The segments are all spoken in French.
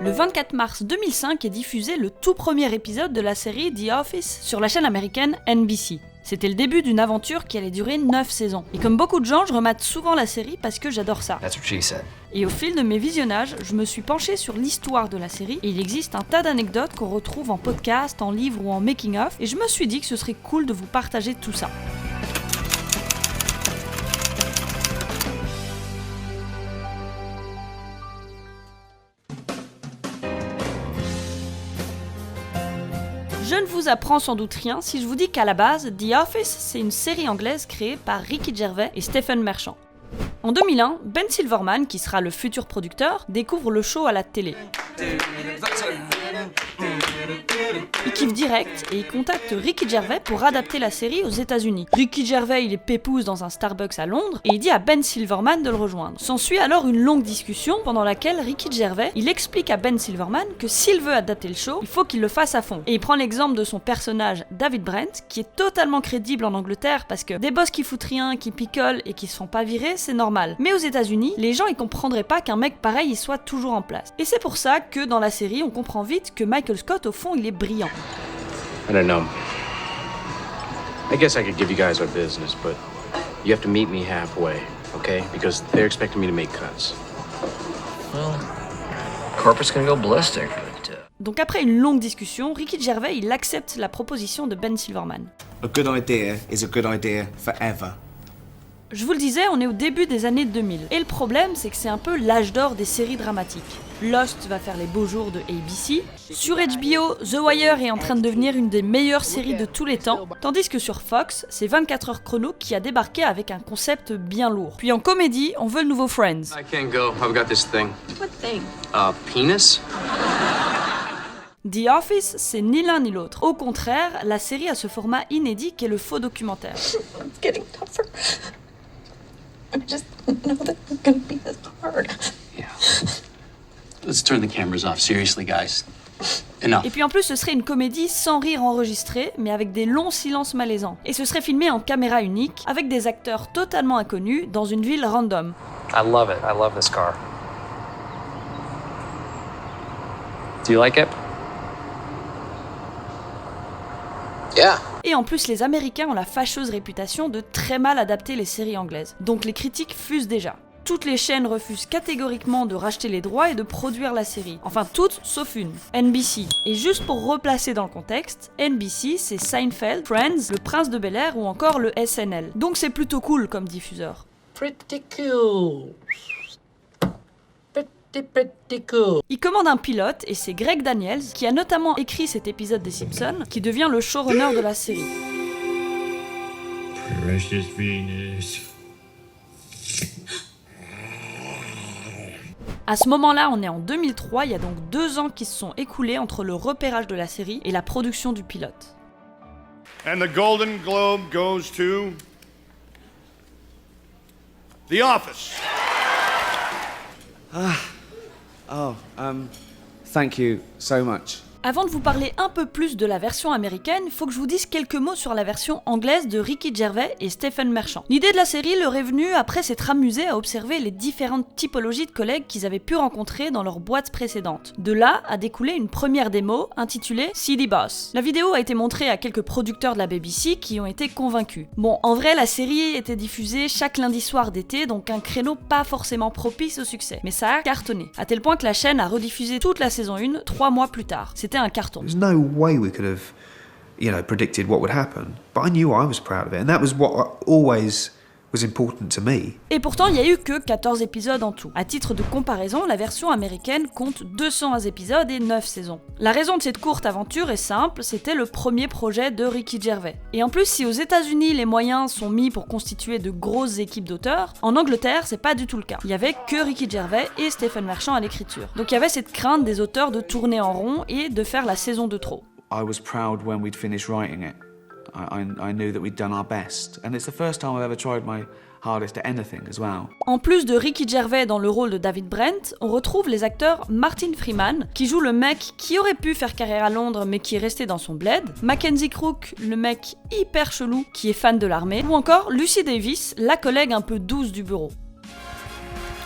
Le 24 mars 2005 est diffusé le tout premier épisode de la série The Office sur la chaîne américaine NBC. C'était le début d'une aventure qui allait durer 9 saisons. Et comme beaucoup de gens, je remate souvent la série parce que j'adore ça. Et au fil de mes visionnages, je me suis penché sur l'histoire de la série, et il existe un tas d'anecdotes qu'on retrouve en podcast, en livre ou en making-of, et je me suis dit que ce serait cool de vous partager tout ça. Je ne vous apprends sans doute rien si je vous dis qu'à la base, The Office, c'est une série anglaise créée par Ricky Gervais et Stephen Merchant. En 2001, Ben Silverman, qui sera le futur producteur, découvre le show à la télé. Il kiffe direct et il contacte Ricky Gervais pour adapter la série aux États-Unis. Ricky Gervais, il est pépouze dans un Starbucks à Londres et il dit à Ben Silverman de le rejoindre. S'ensuit alors une longue discussion pendant laquelle Ricky Gervais, il explique à Ben Silverman que s'il veut adapter le show, il faut qu'il le fasse à fond. Et il prend l'exemple de son personnage David Brent, qui est totalement crédible en Angleterre parce que des boss qui foutent rien, qui picolent et qui se font pas virer, c'est normal. Mais aux États-Unis, les gens ils comprendraient pas qu'un mec pareil il soit toujours en place. Et c'est pour ça que dans la série, on comprend vite que Michael Scott au fond il est brillant. I don't know. I guess I could give you guys our business, but you have to meet me halfway, okay? Because they're expecting me to make cuts. Well, corporate's gonna go ballistic, but... Donc après une longue discussion, Ricky Gervais il accepte la proposition de Ben Silverman. A good idea is a good idea forever. Je vous le disais, on est au début des années 2000. Et le problème, c'est que c'est un peu l'âge d'or des séries dramatiques. Lost va faire les beaux jours de ABC. Sur HBO, The Wire est en train de devenir une des meilleures séries de tous les temps. Tandis que sur Fox, c'est 24 heures chrono qui a débarqué avec un concept bien lourd. Puis en comédie, on veut le nouveau Friends. I can't go. I've got this thing. What thing? Penis? The Office, c'est ni l'un ni l'autre. Au contraire, la série a ce format inédit qu'est le faux documentaire. It's getting tougher. I just know that it's gonna be this hard. Yeah. Let's turn the cameras off. Seriously, guys. Enough. Et puis en plus, ce serait une comédie sans rire enregistré, mais avec des longs silences malaisants. Et ce serait filmé en caméra unique, avec des acteurs totalement inconnus, dans une ville random. I love it. I love this car. Do you like it? Yeah. Et en plus, les Américains ont la fâcheuse réputation de très mal adapter les séries anglaises. Donc les critiques fusent déjà. Toutes les chaînes refusent catégoriquement de racheter les droits et de produire la série. Enfin toutes, sauf une, NBC. Et juste pour replacer dans le contexte, NBC c'est Seinfeld, Friends, Le Prince de Bel-Air ou encore le SNL. Donc c'est plutôt cool comme diffuseur. Pretty cool. Pretty cool. Il commande un pilote et c'est Greg Daniels qui a notamment écrit cet épisode des Simpsons qui devient le showrunner de la série. Precious Venus. À ce moment-là, on est en 2003, il y a donc 2 ans qui se sont écoulés entre le repérage de la série et la production du pilote. And the Golden Globe goes to The Office. Thank you so much. Avant de vous parler un peu plus de la version américaine, il faut que je vous dise quelques mots sur la version anglaise de Ricky Gervais et Stephen Merchant. L'idée de la série leur est venue après s'être amusés à observer les différentes typologies de collègues qu'ils avaient pu rencontrer dans leurs boîtes précédentes. De là a découlé une première démo intitulée CD Boss. La vidéo a été montrée à quelques producteurs de la BBC qui ont été convaincus. Bon, en vrai, la série était diffusée chaque lundi soir d'été, donc un créneau pas forcément propice au succès. Mais ça a cartonné, à tel point que la chaîne a rediffusé toute la saison 1 3 mois plus tard. C'était un carton. There's no way we could have, predicted what would happen. But I knew I was proud of it, and that was what always was important to me. Et pourtant, il n'y a eu que 14 épisodes en tout. À titre de comparaison, la version américaine compte 200 épisodes et 9 saisons. La raison de cette courte aventure est simple, c'était le premier projet de Ricky Gervais. Et en plus, si aux États-Unis les moyens sont mis pour constituer de grosses équipes d'auteurs, en Angleterre, c'est pas du tout le cas. Il y avait que Ricky Gervais et Stephen Merchant à l'écriture. Donc il y avait cette crainte des auteurs de tourner en rond et de faire la saison de trop. I was proud when we'd finished writing it. I knew that we'd done our best, and it's the first time I've ever tried my hardest at anything as well. En plus de Ricky Gervais dans le rôle de David Brent, on retrouve les acteurs Martin Freeman, qui joue le mec qui aurait pu faire carrière à Londres mais qui est resté dans son bled, Mackenzie Crook, le mec hyper chelou qui est fan de l'armée, ou encore Lucy Davis, la collègue un peu douce du bureau.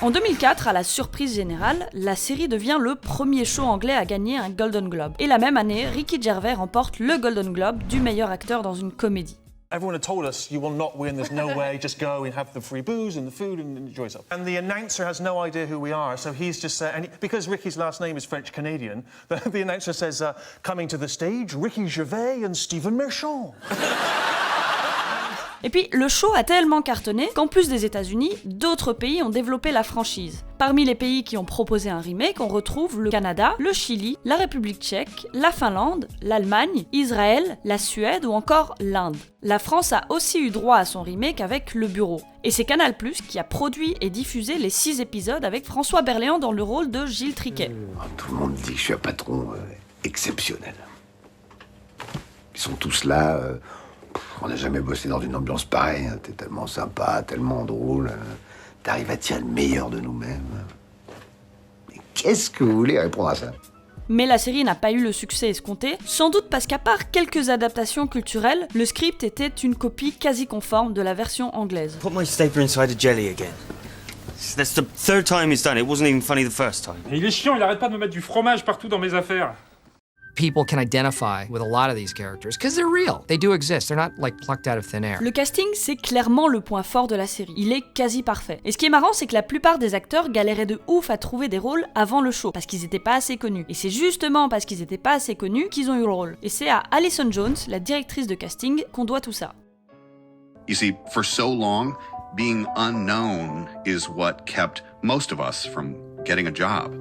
En 2004, à la surprise générale, la série devient le premier show anglais à gagner un Golden Globe. Et la même année, Ricky Gervais remporte le Golden Globe du meilleur acteur dans une comédie. Everyone had told us you will not win, there's no way, just go and have the free booze and the food and enjoy yourself. And the announcer has no idea who we are, so he's just because Ricky's last name is French-Canadian, the announcer says, coming to the stage, Ricky Gervais and Stephen Merchant. Et puis, le show a tellement cartonné qu'en plus des États-Unis, d'autres pays ont développé la franchise. Parmi les pays qui ont proposé un remake, on retrouve le Canada, le Chili, la République tchèque, la Finlande, l'Allemagne, Israël, la Suède ou encore l'Inde. La France a aussi eu droit à son remake avec Le Bureau. Et c'est Canal+, qui a produit et diffusé les 6 épisodes avec François Berléand dans le rôle de Gilles Triquet. Tout le monde dit que je suis un patron exceptionnel. Ils sont tous là... On n'a jamais bossé dans une ambiance pareille, hein. T'es tellement sympa, tellement drôle. T'arrives à tirer le meilleur de nous-mêmes. Mais qu'est-ce que vous voulez répondre à ça? Mais la série n'a pas eu le succès escompté, sans doute parce qu'à part quelques adaptations culturelles, le script était une copie quasi conforme de la version anglaise. Put my stapler inside a jelly again. That's the third time he's done it. It wasn't even funny the first time. Et il est chiant, il arrête pas de me mettre du fromage partout dans mes affaires. People can identify with a lot of these characters because they're real. They do exist. They're not like plucked out of thin air. Le casting, c'est clairement le point fort de la série. Il est quasi parfait. Et ce qui est marrant, c'est que la plupart des acteurs galéraient de ouf à trouver des rôles avant le show, parce qu'ils étaient pas assez connus. Et c'est justement parce qu'ils étaient pas assez connus qu'ils ont eu le rôle. Et c'est à Alison Jones, la directrice de casting, qu'on doit tout ça. You see, for so long, being unknown is what kept most of us from getting a job.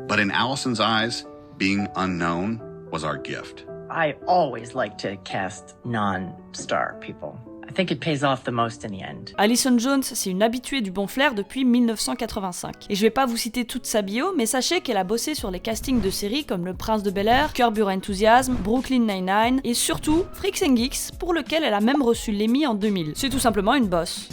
But in Allison's eyes, being unknown was our gift. I always like to cast non-star people. I think it pays off the most in the end. Alison Jones, c'est une habituée du bon flair depuis 1985. Et je vais pas vous citer toute sa bio, mais sachez qu'elle a bossé sur les castings de séries comme Le Prince de Bel-Air, Curb Your Enthusiasm, Brooklyn Nine-Nine et surtout Freaks and Geeks, pour lequel elle a même reçu l'Emmy en 2000. C'est tout simplement une boss.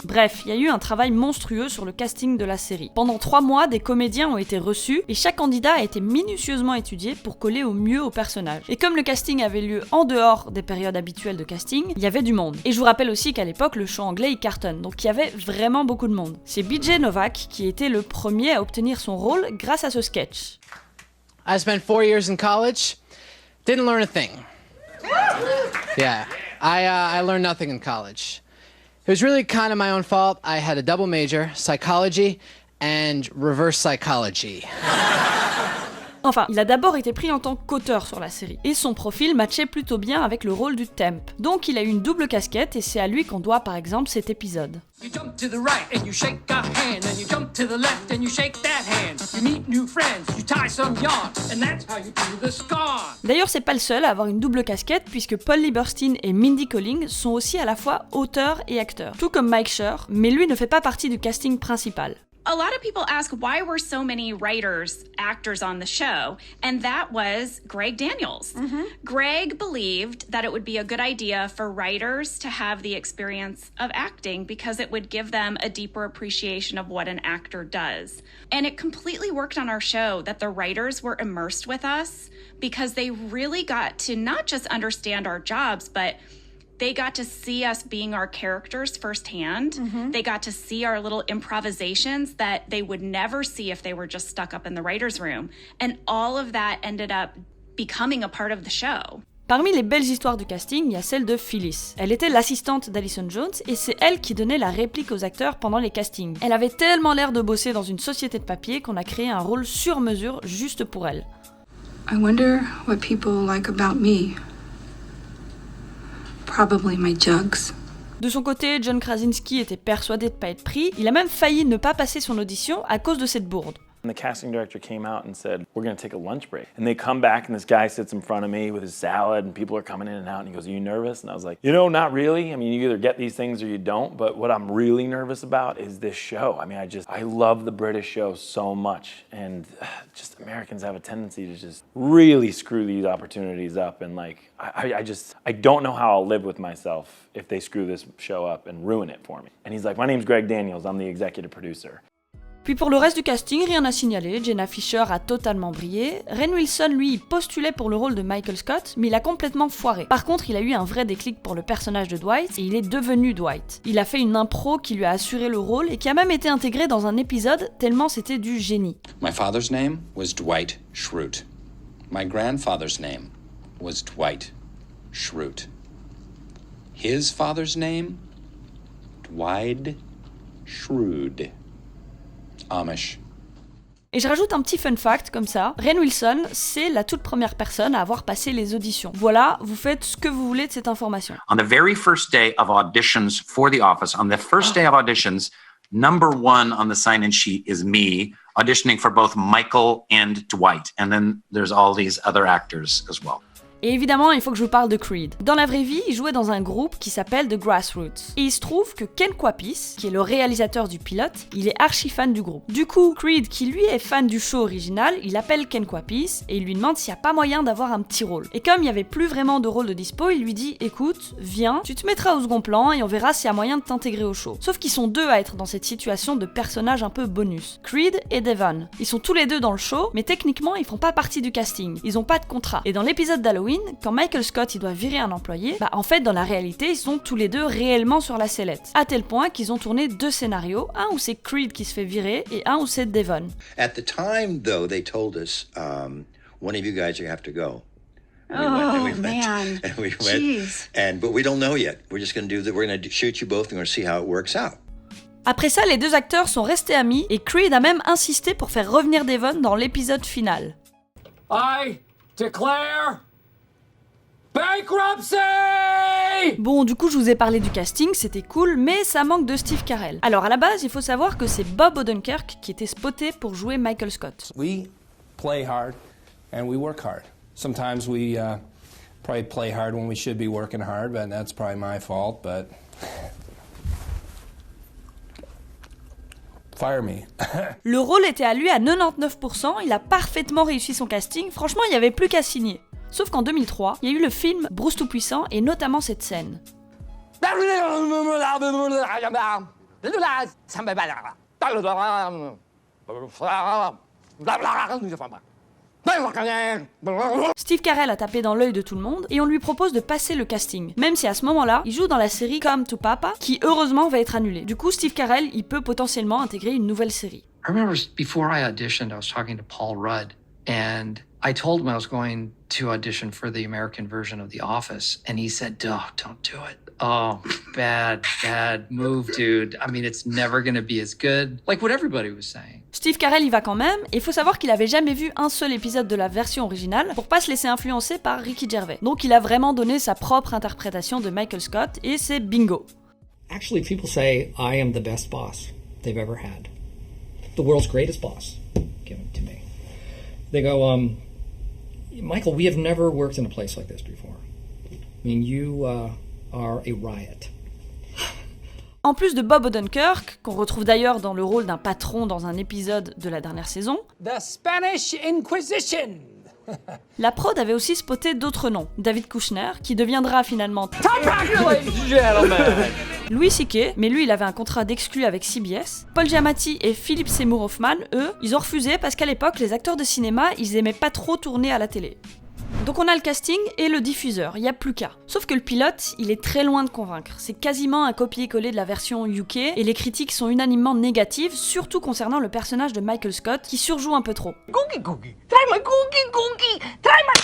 Bref, il y a eu un travail monstrueux sur le casting de la série. Pendant 3 mois, des comédiens ont été reçus et chaque candidat a été minutieusement étudié pour coller au mieux au personnage. Et comme le casting avait lieu en dehors des périodes habituelles de casting, il y avait du monde. Et je vous rappelle aussi qu'à l'époque, le show anglais il cartonne, donc il y avait vraiment beaucoup de monde. C'est BJ Novak qui était le premier à obtenir son rôle grâce à ce sketch. I spent 4 years in college, didn't learn a thing. Yeah, I learned nothing in college. It was really kind of my own fault. I had a double major, psychology and reverse psychology. Enfin, il a d'abord été pris en tant qu'auteur sur la série, et son profil matchait plutôt bien avec le rôle du temp. Donc il a eu une double casquette, et c'est à lui qu'on doit par exemple cet épisode. You jump to the right and you shake a hand, and you jump to the left and you shake that hand. You meet new friends, you tie some yarn, and that's how you do the scar. D'ailleurs, c'est pas le seul à avoir une double casquette, puisque Paul Lieberstein et Mindy Kaling sont aussi à la fois auteurs et acteurs, tout comme Mike Schur, mais lui ne fait pas partie du casting principal. A lot of people ask why were so many writers, actors on the show, and that was Greg Daniels. Greg believed that it would be a good idea for writers to have the experience of acting because it would give them a deeper appreciation of what an actor does. And it completely worked on our show that the writers were immersed with us because they really got to not just understand our jobs, but they got to see us being our characters firsthand. They got to see our little improvisations that they would never see if they were just stuck up in the writer's room. And all of that ended up becoming a part of the show. Parmi les belles histoires du casting, il y a celle de Phyllis. Elle était l'assistante d'Alison Jones et c'est elle qui donnait la réplique aux acteurs pendant les castings. Elle avait tellement l'air de bosser dans une société de papier qu'on a créé un rôle sur mesure juste pour elle. I wonder what people like about me. Probably my jugs. De son côté, John Krasinski était persuadé de pas être pris, il a même failli ne pas passer son audition à cause de cette bourde. And the casting director came out and said, we're going to take a lunch break. And they come back and this guy sits in front of me with his salad and people are coming in and out and he goes, are you nervous? And I was like, not really. I mean, you either get these things or you don't. But what I'm really nervous about is this show. I mean, I love the British show so much. And just Americans have a tendency to just really screw these opportunities up. And I don't know how I'll live with myself if they screw this show up and ruin it for me. And he's like, my name's Greg Daniels. I'm the executive producer. Puis pour le reste du casting, rien à signaler, Jenna Fischer a totalement brillé. Rainn Wilson, lui, postulait pour le rôle de Michael Scott, mais il a complètement foiré. Par contre, il a eu un vrai déclic pour le personnage de Dwight, et il est devenu Dwight. Il a fait une impro qui lui a assuré le rôle, et qui a même été intégré dans un épisode, tellement c'était du génie. My father's name was Dwight Schrute. My grandfather's name was Dwight Schrute. His father's name, Dwight Schrute. Amish. Et je rajoute un petit fun fact comme ça, Rainn Wilson, c'est la toute première personne à avoir passé les auditions. Voilà, vous faites ce que vous voulez de cette information. On the very first day of auditions for The Office, on the first day of auditions, number one on the sign-in sheet is me auditioning for both Michael and Dwight. And then there's all these other actors as well. Et évidemment, il faut que je vous parle de Creed. Dans la vraie vie, il jouait dans un groupe qui s'appelle The Grassroots. Et il se trouve que Ken Kwapis, qui est le réalisateur du pilote, il est archi fan du groupe. Du coup, Creed, qui lui est fan du show original, il appelle Ken Kwapis et il lui demande s'il n'y a pas moyen d'avoir un petit rôle. Et comme il n'y avait plus vraiment de rôle de dispo, il lui dit « Écoute, viens, tu te mettras au second plan et on verra s'il y a moyen de t'intégrer au show. » Sauf qu'ils sont deux à être dans cette situation de personnage un peu bonus. Creed et Devon. Ils sont tous les deux dans le show, mais techniquement, ils font pas partie du casting. Ils ont pas de contrat. Et dans l'épisode d'Halloween, quand Michael Scott il doit virer un employé, en fait dans la réalité ils sont tous les deux réellement sur la sellette. À tel point qu'ils ont tourné 2 scénarios, un où c'est Creed qui se fait virer et un où c'est Devon. At the time though they told us one of you guys you have to go. Man. And we went, Jeez. but we don't know yet. We're just going to do that. We're going to shoot you both and we're going to see how it works out. Après ça, les deux acteurs sont restés amis et Creed a même insisté pour faire revenir Devon dans l'épisode final. I declare bankruptcy! Bon, du coup, je vous ai parlé du casting, c'était cool, mais ça manque de Steve Carell. Alors à la base, il faut savoir que c'est Bob Odenkirk qui était spoté pour jouer Michael Scott. We play hard and we work hard. Sometimes we probably play hard when we should be working hard, but that's probably my fault, but fire me. Le rôle était à lui à 99%, il a parfaitement réussi son casting, franchement, il n'y avait plus qu'à signer. Sauf qu'en 2003, il y a eu le film Bruce Tout-Puissant et notamment cette scène. Steve Carell a tapé dans l'œil de tout le monde et on lui propose de passer le casting, même si à ce moment-là, il joue dans la série Come to Papa, qui heureusement va être annulée. Du coup, Steve Carell, il peut potentiellement intégrer une nouvelle série. I remember before I auditioned, I was talking to Paul Rudd, and I told him I was going to audition for the American version of The Office, and he said, "Oh, don't do it. Oh, bad move, dude. I mean, it's never gonna be as good." Like what everybody was saying. Steve Carell y va quand même, et il faut savoir qu'il avait jamais vu un seul épisode de la version originale pour pas se laisser influencer par Ricky Gervais. Donc il a vraiment donné sa propre interprétation de Michael Scott, et c'est bingo. Actually, people say I am the best boss they've ever had. The world's greatest boss given to me. They go, Michael, we have never worked in a place like this before. I mean, you are a riot. En plus de Bob Odenkirk, qu'on retrouve d'ailleurs dans le rôle d'un patron dans un épisode de la dernière saison, The Spanish Inquisition! la prod avait aussi spoté d'autres noms. David Kushner, qui deviendra finalement Louis C.K., mais lui il avait un contrat d'exclus avec CBS. Paul Giamatti et Philip Seymour Hoffman, eux, ils ont refusé parce qu'à l'époque, les acteurs de cinéma, ils aimaient pas trop tourner à la télé. Donc on a le casting et le diffuseur, il n'y a plus qu'à. Sauf que le pilote, il est très loin de convaincre. C'est quasiment un copier-coller de la version UK et les critiques sont unanimement négatives, surtout concernant le personnage de Michael Scott qui surjoue un peu trop. Try my cookie! Try my...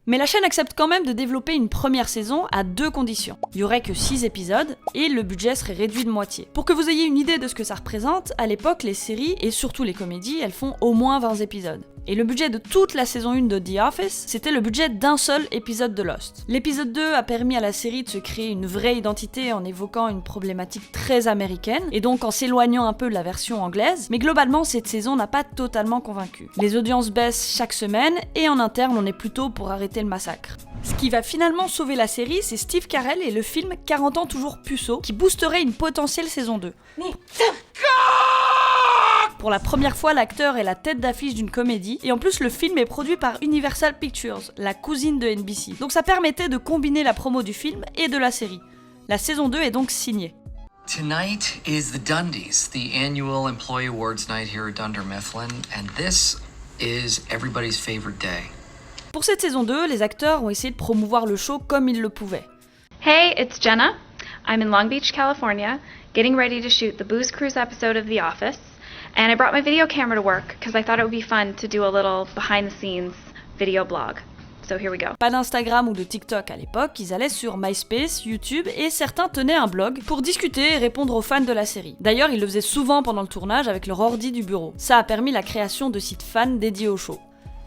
Mais la chaîne accepte quand même de développer une première saison à 2 conditions. Il y aurait que 6 épisodes et le budget serait réduit de moitié. Pour que vous ayez une idée de ce que ça représente, à l'époque, les séries et surtout les comédies, elles font au moins 20 épisodes. Et le budget de toute la saison 1 de The Office, c'était le budget d'un seul épisode de Lost. L'épisode 2 a permis à la série de se créer une vraie identité en évoquant une problématique très américaine, et donc en s'éloignant un peu de la version anglaise, mais globalement cette saison n'a pas totalement convaincu. Les audiences baissent chaque semaine, et en interne on est plutôt pour arrêter le massacre. Ce qui va finalement sauver la série, c'est Steve Carell et le film 40 ans toujours puceau, qui boosterait une potentielle saison 2. Pour la première fois, l'acteur est la tête d'affiche d'une comédie, et en plus le film est produit par Universal Pictures, la cousine de NBC. Donc ça permettait de combiner la promo du film et de la série. La saison 2 est donc signée. Tonight is the Dundies, the annual employee awards night here at Dunder Mifflin, and this is everybody's favorite day. Pour cette saison 2, les acteurs ont essayé de promouvoir le show comme ils le pouvaient. Hey, it's Jenna. I'm in Long Beach, California, getting ready to shoot the Booze Cruise episode of The Office, and I brought my video camera to work because I thought it would be fun to do a little behind-the-scenes video blog. So here we go. Pas d'Instagram ou de TikTok à l'époque, ils allaient sur MySpace, YouTube et certains tenaient un blog pour discuter et répondre aux fans de la série. D'ailleurs, ils le faisaient souvent pendant le tournage avec leur ordi du bureau. Ça a permis la création de sites fans dédiés au show.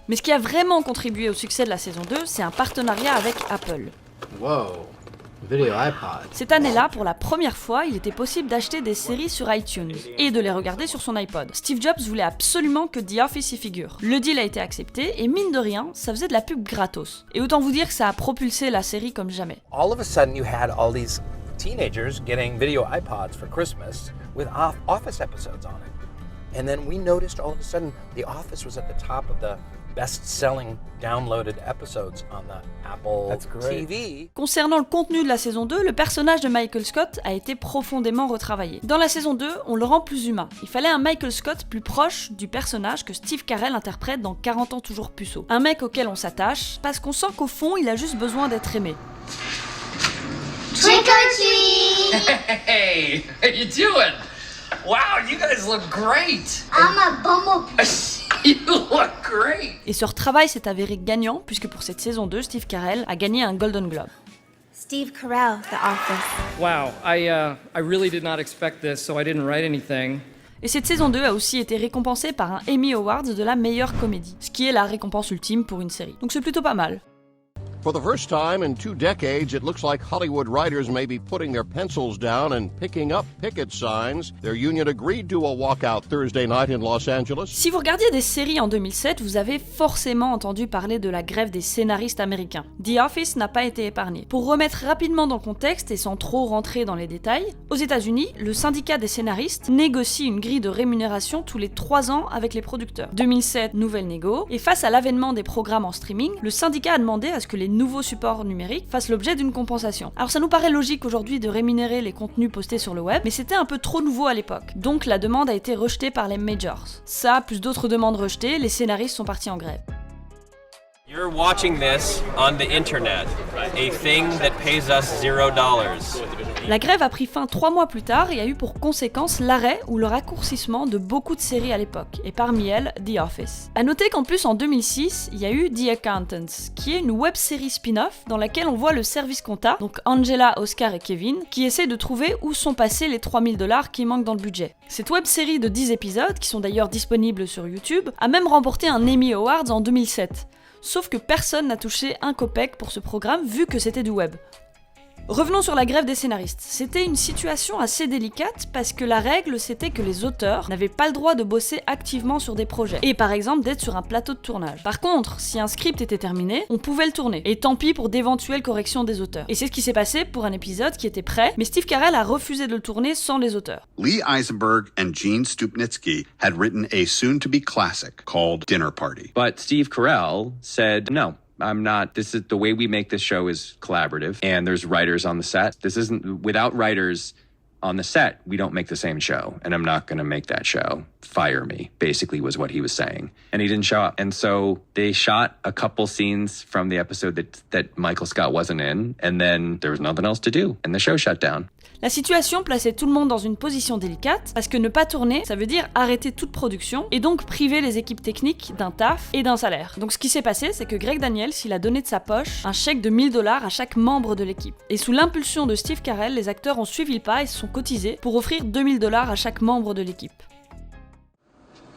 Mais ce qui a vraiment contribué au succès de la saison 2, c'est un partenariat avec Apple. Whoa, video iPod. Cette année-là, pour la première fois, il était possible d'acheter des séries sur iTunes et de les regarder sur son iPod. Steve Jobs voulait absolument que The Office y figure. Le deal a été accepté et mine de rien, ça faisait de la pub gratos. Et autant vous dire que ça a propulsé la série comme jamais. All of a sudden you had all these teenagers getting video iPods for Christmas with Office episodes on it. And then we noticed all of a sudden The Office was at the top of the best-selling downloaded episodes on the Apple TV. Concernant le contenu de la saison 2, le personnage de Michael Scott a été profondément retravaillé. Dans la saison 2, on le rend plus humain. Il fallait un Michael Scott plus proche du personnage que Steve Carell interprète dans 40 ans toujours puceau. Un mec auquel on s'attache, parce qu'on sent qu'au fond, il a juste besoin d'être aimé. Trick or treat! Hey, how you doing? Wow, you guys look great. I'm a bumblebee. You look great. Et ce retravail s'est avéré gagnant, puisque pour cette saison 2, Steve Carell a gagné un Golden Globe. Steve Carell, The Office. Wow, I really did not expect this, so I didn't write anything. Et cette saison 2 a aussi été récompensée par un Emmy Awards de la meilleure comédie, ce qui est la récompense ultime pour une série. Donc c'est plutôt pas mal. For the first time in 2 decades, it looks like Hollywood writers may be putting their pencils down and picking up picket signs. Their union agreed to a walkout Thursday night in Los Angeles. Si vous regardiez des séries en 2007, vous avez forcément entendu parler de la grève des scénaristes américains. The Office n'a pas été épargné. Pour remettre rapidement dans le contexte et sans trop rentrer dans les détails, aux États-Unis, le syndicat des scénaristes négocie une grille de rémunération tous les 3 ans avec les producteurs. 2007, nouvelle négo, et face à l'avènement des programmes en streaming, le syndicat a demandé à ce que les nouveaux supports numériques fassent l'objet d'une compensation. Alors ça nous paraît logique aujourd'hui de rémunérer les contenus postés sur le web, mais c'était un peu trop nouveau à l'époque. Donc la demande a été rejetée par les majors. Ça, plus d'autres demandes rejetées, les scénaristes sont partis en grève. You're watching this on the internet, a thing that pays us $0. La grève a pris fin 3 mois plus tard et a eu pour conséquence l'arrêt ou le raccourcissement de beaucoup de séries à l'époque, et parmi elles, The Office. A noter qu'en plus en 2006, il y a eu The Accountants, qui est une web-série spin-off dans laquelle on voit le service compta, donc Angela, Oscar et Kevin, qui essaient de trouver où sont passés les $3000 qui manquent dans le budget. Cette web-série de 10 épisodes, qui sont d'ailleurs disponibles sur YouTube, a même remporté un Emmy Awards en 2007. Sauf que personne n'a touché un copec pour ce programme vu que c'était du web. Revenons sur la grève des scénaristes. C'était une situation assez délicate parce que la règle c'était que les auteurs n'avaient pas le droit de bosser activement sur des projets et par exemple d'être sur un plateau de tournage. Par contre, si un script était terminé, on pouvait le tourner et tant pis pour d'éventuelles corrections des auteurs. Et c'est ce qui s'est passé pour un épisode qui était prêt, mais Steve Carell a refusé de le tourner sans les auteurs. Lee Eisenberg and Gene Stupnitsky had written a soon-to-be classic called Dinner Party. But Steve Carell said no. I'm not, this is, the way we make this show is collaborative, and there's writers on the set. This isn't, without writers on the set, we don't make the same show, and I'm not gonna make that show. Fire me, basically was what he was saying. And he didn't show up. And so they shot a couple scenes from the episode that Michael Scott wasn't in, and then there was nothing else to do, and the show shut down. La situation plaçait tout le monde dans une position délicate, parce que ne pas tourner, ça veut dire arrêter toute production, et donc priver les équipes techniques d'un taf et d'un salaire. Donc ce qui s'est passé, c'est que Greg Daniels, il a donné de sa poche un chèque de $1000 à chaque membre de l'équipe. Et sous l'impulsion de Steve Carell, les acteurs ont suivi le pas et se sont cotisés pour offrir $2000 à chaque membre de l'équipe.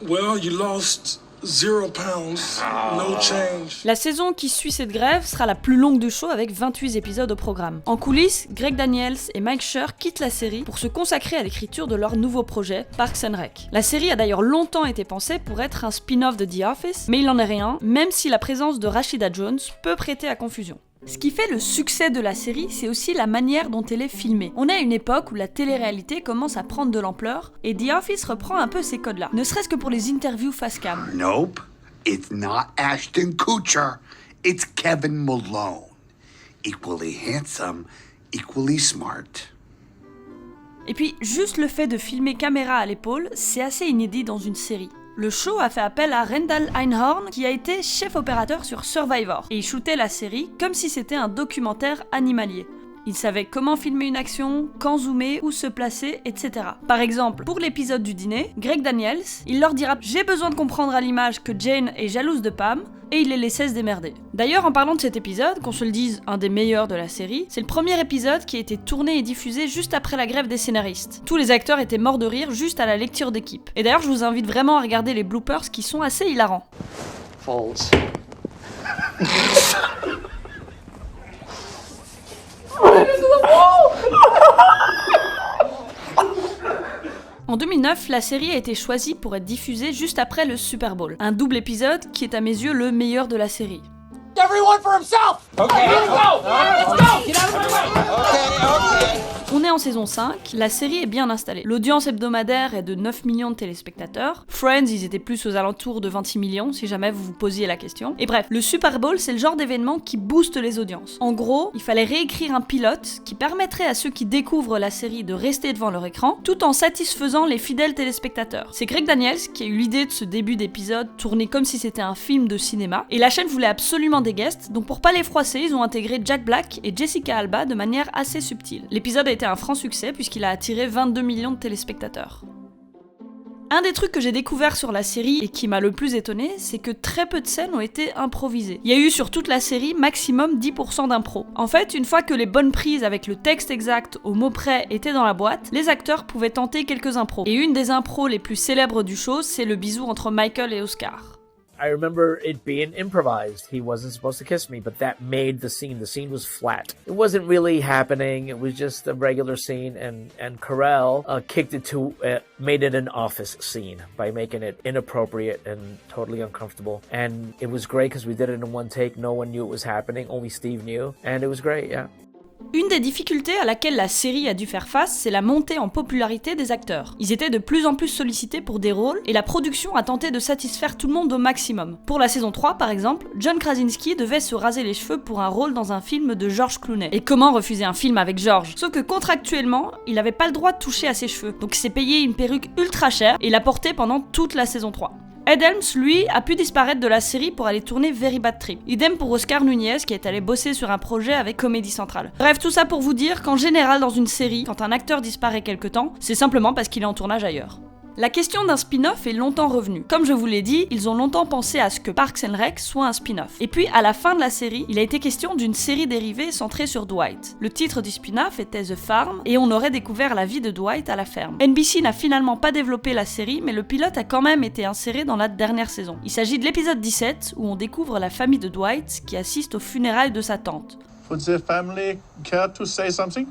Well, you lost 0 pounds, no change. La saison qui suit cette grève sera la plus longue du show avec 28 épisodes au programme. En coulisses, Greg Daniels et Mike Schur quittent la série pour se consacrer à l'écriture de leur nouveau projet, Parks and Rec. La série a d'ailleurs longtemps été pensée pour être un spin-off de The Office, mais il n'en est rien, même si la présence de Rashida Jones peut prêter à confusion. Ce qui fait le succès de la série, c'est aussi la manière dont elle est filmée. On est à une époque où la télé-réalité commence à prendre de l'ampleur, et The Office reprend un peu ces codes-là, ne serait-ce que pour les interviews face cam. Nope, it's not Ashton Kutcher, it's Kevin Malone. Equally handsome, equally smart. Et puis, juste le fait de filmer caméra à l'épaule, c'est assez inédit dans une série. Le show a fait appel à Randall Einhorn, qui a été chef opérateur sur Survivor, et il shootait la série comme si c'était un documentaire animalier. Il savait comment filmer une action, quand zoomer, où se placer, etc. Par exemple, pour l'épisode du dîner, Greg Daniels, il leur dira « J'ai besoin de comprendre à l'image que Jane est jalouse de Pam », et il les laissait se démerder. D'ailleurs, en parlant de cet épisode, qu'on se le dise, un des meilleurs de la série, c'est le premier épisode qui a été tourné et diffusé juste après la grève des scénaristes. Tous les acteurs étaient morts de rire juste à la lecture d'équipe. Et d'ailleurs, je vous invite vraiment à regarder les bloopers qui sont assez hilarants. Folds. En 2009, la série a été choisie pour être diffusée juste après le Super Bowl. Un double épisode qui est à mes yeux le meilleur de la série. Everyone for himself! Okay, let's go! Let's go! Get out of my way! Okay. On est en saison 5, la série est bien installée. L'audience hebdomadaire est de 9 millions de téléspectateurs. Friends, ils étaient plus aux alentours de 26 millions, si jamais vous vous posiez la question. Et bref, le Super Bowl, c'est le genre d'événement qui booste les audiences. En gros, il fallait réécrire un pilote qui permettrait à ceux qui découvrent la série de rester devant leur écran, tout en satisfaisant les fidèles téléspectateurs. C'est Greg Daniels qui a eu l'idée de ce début d'épisode, tourné comme si c'était un film de cinéma, et la chaîne voulait absolument des guests, donc pour pas les froisser, ils ont intégré Jack Black et Jessica Alba de manière assez subtile. L'épisode a été un franc succès puisqu'il a attiré 22 millions de téléspectateurs. Un des trucs que j'ai découvert sur la série et qui m'a le plus étonné, c'est que très peu de scènes ont été improvisées. Il y a eu sur toute la série maximum 10% d'impro. En fait, une fois que les bonnes prises avec le texte exact au mot près étaient dans la boîte, les acteurs pouvaient tenter quelques impros. Et une des impros les plus célèbres du show, c'est le bisou entre Michael et Oscar. I remember it being improvised. He wasn't supposed to kiss me, but that made the scene. The scene was flat. It wasn't really happening. It was just a regular scene, and Carell kicked it to, made it an office scene by making it inappropriate and totally uncomfortable. And it was great because we did it in one take. No one knew it was happening. Only Steve knew, and it was great. Yeah. Une des difficultés à laquelle la série a dû faire face, c'est la montée en popularité des acteurs. Ils étaient de plus en plus sollicités pour des rôles, et la production a tenté de satisfaire tout le monde au maximum. Pour la saison 3, par exemple, John Krasinski devait se raser les cheveux pour un rôle dans un film de George Clooney. Et comment refuser un film avec George? Sauf que contractuellement, il n'avait pas le droit de toucher à ses cheveux, donc il s'est payé une perruque ultra chère, et l'a portée pendant toute la saison 3. Ed Helms, lui, a pu disparaître de la série pour aller tourner Very Bad Trip. Idem pour Oscar Nunez, qui est allé bosser sur un projet avec Comedy Central. Bref, tout ça pour vous dire qu'en général dans une série, quand un acteur disparaît quelque temps, c'est simplement parce qu'il est en tournage ailleurs. La question d'un spin-off est longtemps revenue. Comme je vous l'ai dit, ils ont longtemps pensé à ce que Parks and Rec soit un spin-off. Et puis, à la fin de la série, il a été question d'une série dérivée centrée sur Dwight. Le titre du spin-off était The Farm, et on aurait découvert la vie de Dwight à la ferme. NBC n'a finalement pas développé la série, mais le pilote a quand même été inséré dans la dernière saison. Il s'agit de l'épisode 17, où on découvre la famille de Dwight qui assiste aux funérailles de sa tante. Would the family care to say something?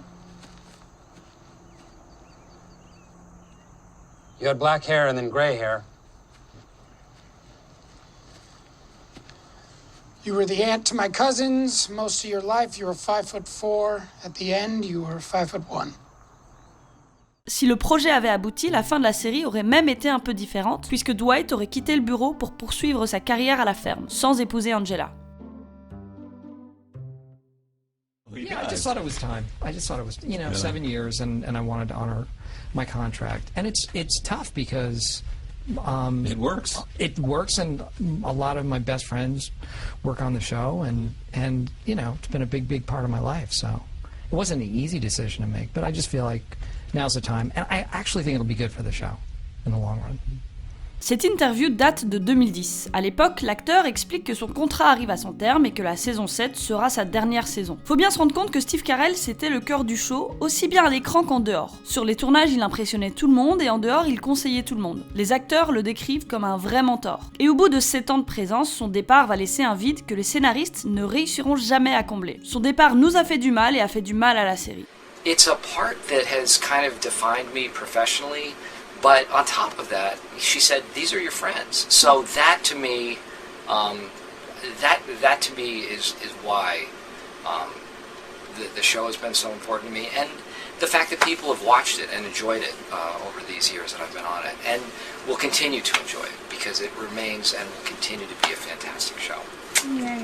You had black hair and then gray hair. You were the aunt to my cousins. Most of your life, you were 5'4". At the end, you were 5'1". Si le projet avait abouti, la fin de la série aurait même été un peu différente, puisque Dwight aurait quitté le bureau pour poursuivre sa carrière à la ferme, sans épouser Angela. Yeah, I just thought it was time. I just thought it was, 7 years, and I wanted to honor my contract. And it's tough because it works. It works, and a lot of my best friends work on the show, and it's been a big part of my life. So it wasn't an easy decision to make, but I just feel like now's the time, and I actually think it'll be good for the show in the long run. Cette interview date de 2010. À l'époque, l'acteur explique que son contrat arrive à son terme et que la saison 7 sera sa dernière saison. Faut bien se rendre compte que Steve Carell, c'était le cœur du show, aussi bien à l'écran qu'en dehors. Sur les tournages, il impressionnait tout le monde et en dehors, il conseillait tout le monde. Les acteurs le décrivent comme un vrai mentor. Et au bout de 7 ans de présence, son départ va laisser un vide que les scénaristes ne réussiront jamais à combler. Son départ nous a fait du mal et a fait du mal à la série. It's a part that has kind of defined me professionally. But on top of that, she said, "These are your friends." So that to me, that to me is why the show has been so important to me, and the fact that people have watched it and enjoyed it over these years that I've been on it, and will continue to enjoy it because it remains and will continue to be a fantastic show. Yay.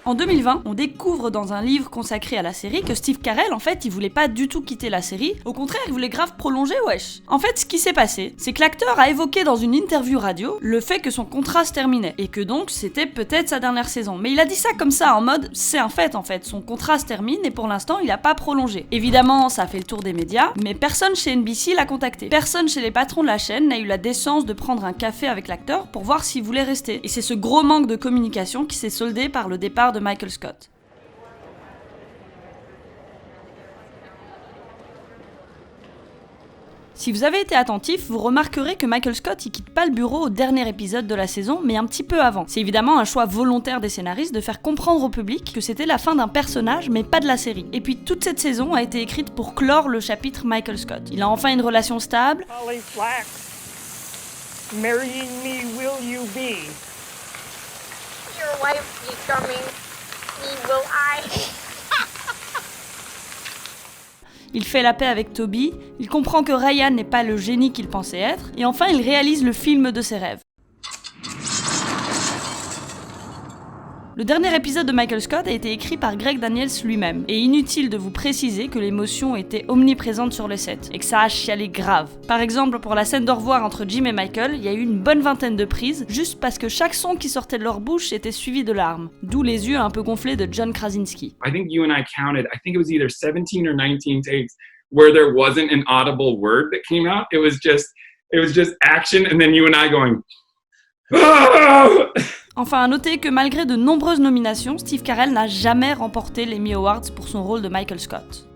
En 2020, on découvre dans un livre consacré à la série que Steve Carell, en fait, il voulait pas du tout quitter la série, au contraire, il voulait grave prolonger, wesh. En fait, ce qui s'est passé, c'est que l'acteur a évoqué dans une interview radio le fait que son contrat se terminait, et que donc c'était peut-être sa dernière saison. Mais il a dit ça comme ça, en mode, c'est un fait en fait, son contrat se termine et pour l'instant il a pas prolongé. Évidemment, ça a fait le tour des médias, mais personne chez NBC l'a contacté. Personne chez les patrons de la chaîne n'a eu la décence de prendre un café avec l'acteur pour voir s'il voulait rester. Et c'est ce gros manque de communication qui s'est soldé par le départ de Michael Scott. Si vous avez été attentif, vous remarquerez que Michael Scott il quitte pas le bureau au dernier épisode de la saison, mais un petit peu avant. C'est évidemment un choix volontaire des scénaristes de faire comprendre au public que c'était la fin d'un personnage, mais pas de la série. Et puis toute cette saison a été écrite pour clore le chapitre Michael Scott. Il a enfin une relation stable. Holly Flax, marrying me will you be? Your wife becoming me will I? Il fait la paix avec Toby, il comprend que Ryan n'est pas le génie qu'il pensait être, et enfin il réalise le film de ses rêves. Le dernier épisode de Michael Scott a été écrit par Greg Daniels lui-même, et inutile de vous préciser que l'émotion était omniprésente sur le set, et que ça a chialé grave. Par exemple, pour la scène d'au revoir entre Jim et Michael, il y a eu une bonne vingtaine de prises, juste parce que chaque son qui sortait de leur bouche était suivi de larmes, d'où les yeux un peu gonflés de John Krasinski. I think you and I counted, I think it was either 17 or 19 takes where there wasn't an audible word that came out. It was just action, and then you and I going, oh! Enfin, à noter que malgré de nombreuses nominations, Steve Carell n'a jamais remporté l'Emmy Awards pour son rôle de Michael Scott.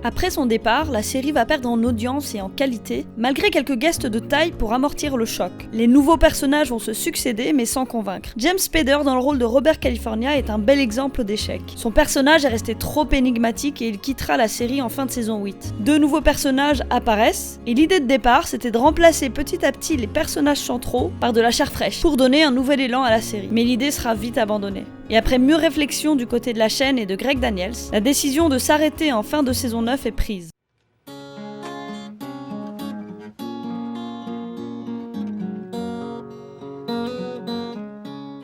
Après son départ, la série va perdre en audience et en qualité, malgré quelques guests de taille pour amortir le choc. Les nouveaux personnages vont se succéder, mais sans convaincre. James Spader dans le rôle de Robert California est un bel exemple d'échec. Son personnage est resté trop énigmatique et il quittera la série en fin de saison 8. Deux nouveaux personnages apparaissent, et l'idée de départ, c'était de remplacer petit à petit les personnages centraux par de la chair fraîche, pour donner un nouvel élan à la série. Mais l'idée sera vite abandonnée. Et après mûre réflexion du côté de la chaîne et de Greg Daniels, la décision de s'arrêter en fin de saison 9 est prise.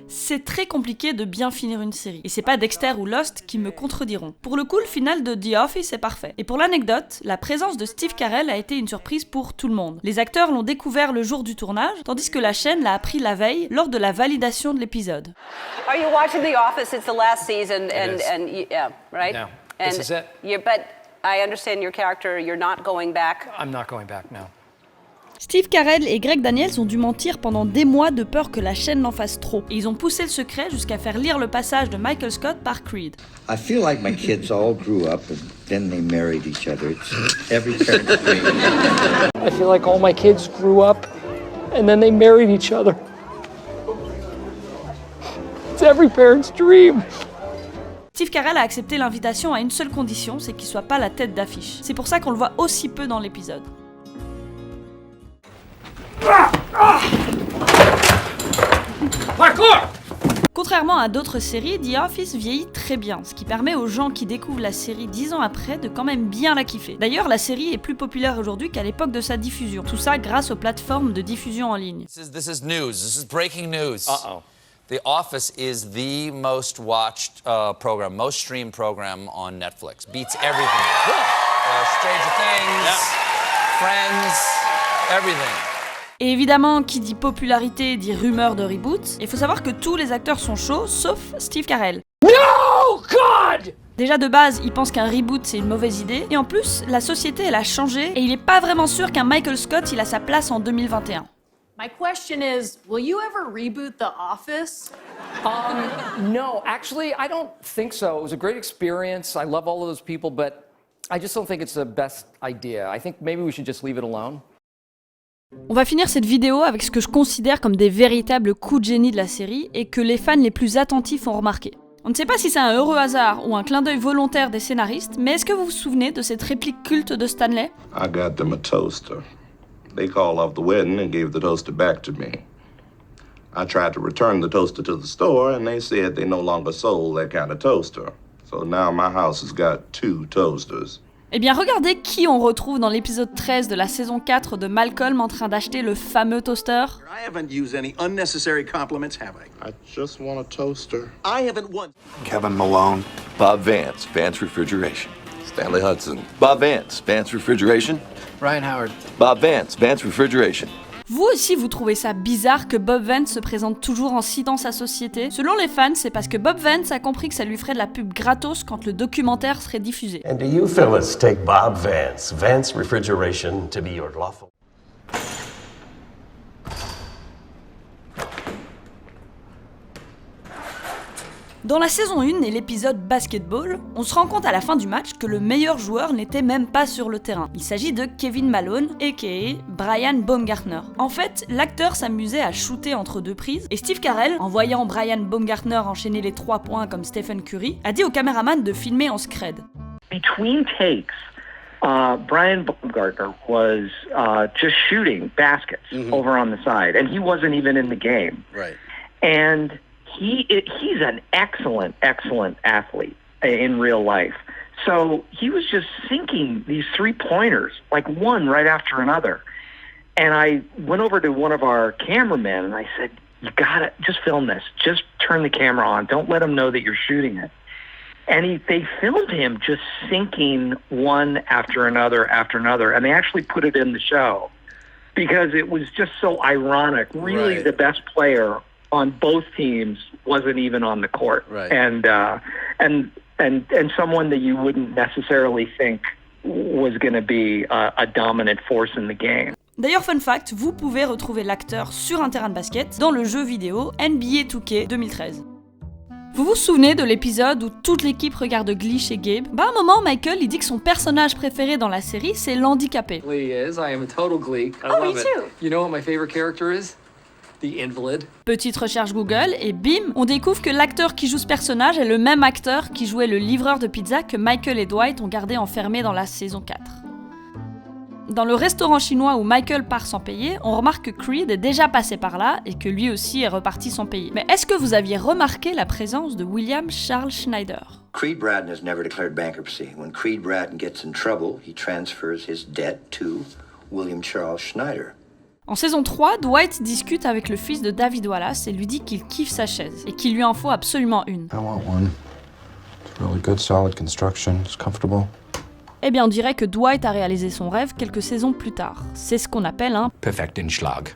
C'est très compliqué de bien finir une série. Et c'est pas Dexter ou Lost qui me contrediront. Pour le coup, le final de The Office est parfait. Et pour l'anecdote, la présence de Steve Carell a été une surprise pour tout le monde. Les acteurs l'ont découvert le jour du tournage, tandis que la chaîne l'a appris la veille lors de la validation de l'épisode. Are you watching The Office? It's the last season, and yeah, right? No, and this is it. But I understand your character. You're not going back. I'm not going back, no. Steve Carell et Greg Daniels ont dû mentir pendant des mois de peur que la chaîne n'en fasse trop. Et ils ont poussé le secret jusqu'à faire lire le passage de Michael Scott par Creed. I feel like my kids all grew up and then they married each other. It's every parent's dream. I feel like all my kids grew up and then they married each other. It's every parent's dream. Steve Carell a accepté l'invitation à une seule condition, c'est qu'il soit pas la tête d'affiche. C'est pour ça qu'on le voit aussi peu dans l'épisode. Contrairement à d'autres séries, The Office vieillit très bien, ce qui permet aux gens qui découvrent la série 10 ans après de quand même bien la kiffer. D'ailleurs, la série est plus populaire aujourd'hui qu'à l'époque de sa diffusion. Tout ça grâce aux plateformes de diffusion en ligne. This is news. This is breaking news. Uh-oh. The Office is the most watched program, most streamed program on Netflix. Beats everything. Stranger Things, Friends, everything. Et évidemment, qui dit popularité dit rumeur de reboot. Il faut savoir que tous les acteurs sont chauds, sauf Steve Carell. No, God! Déjà de base, il pense qu'un reboot c'est une mauvaise idée. Et en plus, la société elle a changé et il est pas vraiment sûr qu'un Michael Scott il a sa place en 2021. My question is, will you ever reboot The Office? No, actually, I don't think so. It was a great experience. I love all of those people, but I just don't think it's the best idea. I think maybe we should just leave it alone. On va finir cette vidéo avec ce que je considère comme des véritables coups de génie de la série et que les fans les plus attentifs ont remarqué. On ne sait pas si c'est un heureux hasard ou un clin d'œil volontaire des scénaristes, mais est-ce que vous vous souvenez de cette réplique culte de Stanley ? I got them a toaster. They called off the wedding and gave the toaster back to me. I tried to return the toaster to the store and they said they no longer sold that kind of toaster. So now my house has got 2 toasters. Eh bien, regardez qui on retrouve dans l'épisode 13 de la saison 4 de Malcolm en train d'acheter le fameux toaster. I haven't used any unnecessary compliments, have I? I just want a toaster. I haven't once. Kevin Malone. Bob Vance, Vance Refrigeration. Stanley Hudson. Bob Vance, Vance Refrigeration. Ryan Howard. Bob Vance, Vance Refrigeration. Vous aussi, vous trouvez ça bizarre que Bob Vance se présente toujours en citant sa société? Selon les fans, c'est parce que Bob Vance a compris que ça lui ferait de la pub gratos quand le documentaire serait diffusé. And do you fellas take Bob Vance, Vance Refrigeration, to be your lawful... Dans la saison 1 et l'épisode Basketball, on se rend compte à la fin du match que le meilleur joueur n'était même pas sur le terrain. Il s'agit de Kevin Malone, a.k.a. Brian Baumgartner. En fait, l'acteur s'amusait à shooter entre deux prises, et Steve Carell, en voyant Brian Baumgartner enchaîner les 3 points comme Stephen Curry, a dit au caméraman de filmer en scred. Between takes, Brian Baumgartner was just shooting baskets over on the side, and he wasn't even in the game. Right. And he's an excellent athlete in real life. So he was just sinking these 3-pointers, like one right after another. And I went over to one of our cameramen and I said, you gotta just film this. Just turn the camera on. Don't let him know that you're shooting it. And they filmed him just sinking one after another. And they actually put it in the show because it was just so ironic. Really, the best player on both teams wasn't even on the court, and someone that you wouldn't necessarily think was going to be a dominant force in the game. D'ailleurs, fun fact, vous pouvez retrouver l'acteur sur un terrain de basket dans le jeu vidéo NBA 2K 2013. Vous vous souvenez de l'épisode où toute l'équipe regarde Glee chez Gabe? À un moment, Michael il dit que son personnage préféré dans la série c'est l'handicapé. Glee is. I am a total Glee. I love it. You know what my favorite character is? The Invalid. Petite recherche Google et bim, on découvre que l'acteur qui joue ce personnage est le même acteur qui jouait le livreur de pizza que Michael et Dwight ont gardé enfermé dans la saison 4. Dans le restaurant chinois où Michael part sans payer, on remarque que Creed est déjà passé par là et que lui aussi est reparti sans payer. Mais est-ce que vous aviez remarqué la présence de William Charles Schneider? Creed Bratton has never declared bankruptcy. When Creed Bratton gets in trouble, he transfers his debt to William Charles Schneider. En saison 3, Dwight discute avec le fils de David Wallace et lui dit qu'il kiffe sa chaise et qu'il lui en faut absolument une. I want one. It's really good, solid construction. It's comfortable. Eh bien, on dirait que Dwight a réalisé son rêve quelques saisons plus tard. C'est ce qu'on appelle un Perfektenschlag.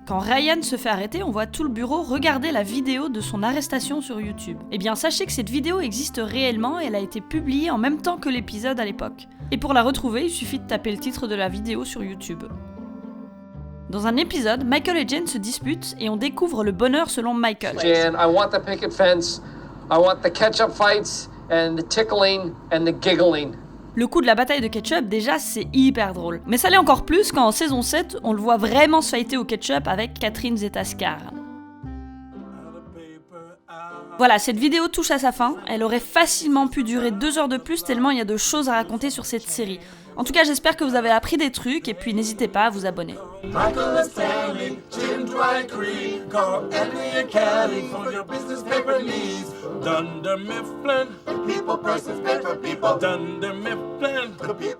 Quand Ryan se fait arrêter, on voit tout le bureau regarder la vidéo de son arrestation sur YouTube. Eh bien, sachez que cette vidéo existe réellement et elle a été publiée en même temps que l'épisode à l'époque. Et pour la retrouver, il suffit de taper le titre de la vidéo sur YouTube. Dans un épisode, Michael et Jen se disputent et on découvre le bonheur selon Michael. Jen, I want the picket fence, I want the ketchup fights, and the tickling, and the giggling. Le coup de la bataille de ketchup, déjà, c'est hyper drôle. Mais ça l'est encore plus quand en saison 7, on le voit vraiment se fighter au ketchup avec Catherine Zeta-Skarsgård. Voilà, cette vidéo touche à sa fin. Elle aurait facilement pu durer 2 heures de plus tellement il y a de choses à raconter sur cette série. En tout cas, j'espère que vous avez appris des trucs et puis n'hésitez pas à vous abonner. Michael Stanley, Jim Dwight Creed, call Anthony and Kelly for your business paper needs. Dunder Mifflin, people, persons, paper, people. Dunder Mifflin, the people.